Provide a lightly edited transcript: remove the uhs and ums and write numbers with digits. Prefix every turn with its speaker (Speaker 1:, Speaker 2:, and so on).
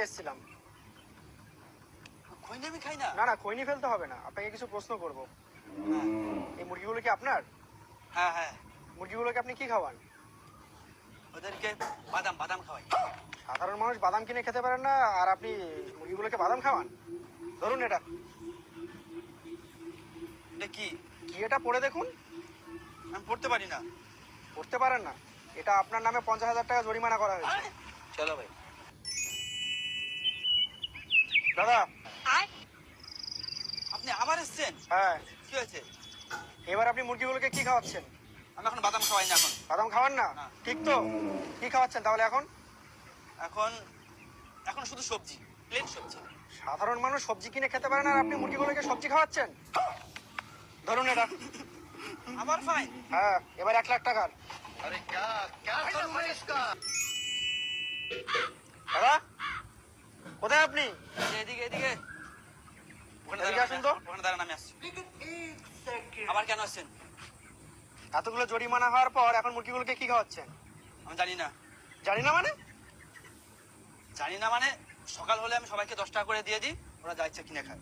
Speaker 1: থেকে এসেছিলাম।
Speaker 2: খৈনি আমি খাই না।
Speaker 1: না না, খৈনি ফেলতে হবে না, আপনাকে কিছু প্রশ্ন করব।
Speaker 2: হ্যাঁ
Speaker 1: এই মুরগিগুলো কি আপনার?
Speaker 2: হ্যাঁ হ্যাঁ,
Speaker 1: মুরগিগুলোকে আপনি কি খাওয়ান?
Speaker 2: ওদেরকে বাদাম বাদাম খাওয়াই।
Speaker 1: সাধারণ মানুষ বাদাম কিনে খেতে পারেন না, আর আপনি মুরগিগুলোকে বাদাম খাওয়ান? ধরুন এটা।
Speaker 2: এটা কি?
Speaker 1: কি এটা পড়ে দেখুন।
Speaker 2: আমি পড়তে পারি না।
Speaker 1: পড়তে পারেন না? এটা আপনার নামে 50,000 টাকা জরিমানা করা হয়েছে।
Speaker 2: চলো ভাই।
Speaker 1: দাদা।
Speaker 2: আপনি আবার এসছেন?
Speaker 1: হ্যাঁ।
Speaker 2: কি হয়েছে?
Speaker 1: এবার আপনি মুরগিগুলোকে কি খাওয়াচ্ছেন?
Speaker 2: আমি এখন বাদাম খাওয়াই না। এখন
Speaker 1: বাদাম খাওয়ান না?
Speaker 2: না।
Speaker 1: ঠিক তো? কি খাওয়াচ্ছেন তাহলে এখন?
Speaker 2: এখন এখন শুধু সবজি, প্লেন সবজি।
Speaker 1: সাধারণ মানুষ সবজি কিনে খেতে পারে না, আর আপনি মুরগিগুলোকে সবজি খাওয়াচ্ছেন? ধরুন এটা।
Speaker 2: আবার ফাইন?
Speaker 1: হ্যাঁ, এবার 1,00,000 টাকার।
Speaker 3: अरे क्या क्या करूं मैं इसका?
Speaker 1: দাদা, কোথায় আপনি?
Speaker 2: এদিকে এদিকে। ওখানে
Speaker 1: এদিকে
Speaker 2: দাঁড়ান,
Speaker 1: আসুন তো।
Speaker 2: ওখানে দাঁড়ান, আমি আসছি। আবার কেন আসছেন?
Speaker 1: এতগুলো জরিমানা হওয়ার পর এখন মুরগিগুলোকে কি খাওয়াচ্ছেন?
Speaker 2: আমি জানি না।
Speaker 1: জানি না মানে?
Speaker 2: জানি না মানে সকাল হলে আমি সবাইকে 10 টাকা করে দিয়ে দিই, ওরা যা ইচ্ছা কিনে খায়।